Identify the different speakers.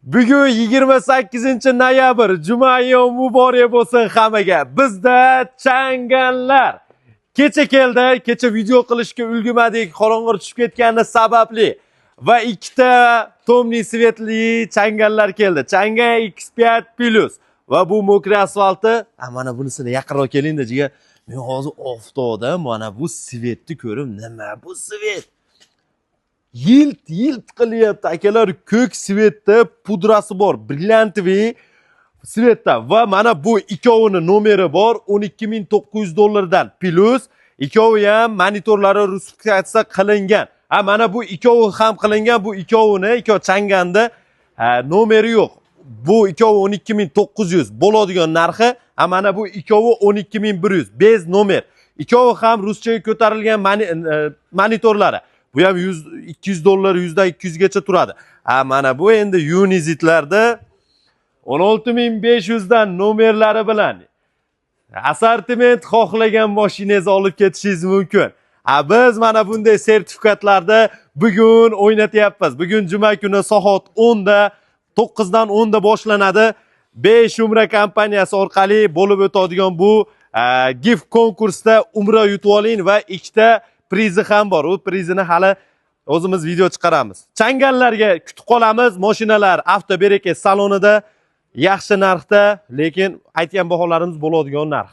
Speaker 1: Bugun 28-noyabr, juma yo'm muborak bo'lsin hammaga. Bizda changallar. Kecha keldi, kecha video qilishga ulgurmadik, qorong'i tushib ketgani sababli va ikkita tomli svetli changallar keldi. Changa X5 Plus va bu mokri asfalti. Mana bunisini yaqinroq keling-da, jiga. Men hozir oftobda mana bu svetni ko'rib, nima bu svet? Yilt qilyapti akalar, ko'k svetda pudrasi bor, brilliantli svetda va mana bu ikkovini nomeri bor, $12,900 plus. Ikkovi ham monitorlari rusifikatsiya qilingan. Mana bu ikkovi ham qilingan, bu ikkovini, ikkov changanda nomeri yo'q. Bu ikkovi 12,900 bo'ladigan narxi, mana bu ikkovi 12,100 bez nomer. Ikkovi ham ruschaga ko'tarilgan monitorlari. Bu ham $200, $200 gacha turadi. Mana bu endi Unizitlarda 16,500 dan nomerlari bilan assortiment xohlagan mashinangizni olib ketishingiz mumkin. Biz mana bunday sertifikatlarda bugun o'ynatyapmiz. Bugun juma kuni soat 10da, 9 dan 10da boshlanadi. 5 Umra kompaniyasi orqali bo'lib o'tadigan bu gift konkursda umra yutib oling va ikkita prizi ham bor. U prizini hali o'zimiz video chiqaramiz. Changallarga kutib qolamiz. Mashinalar Avtobereket salonida yaxshi narxda, lekin aytgan baholarimiz bo'ladigan narx.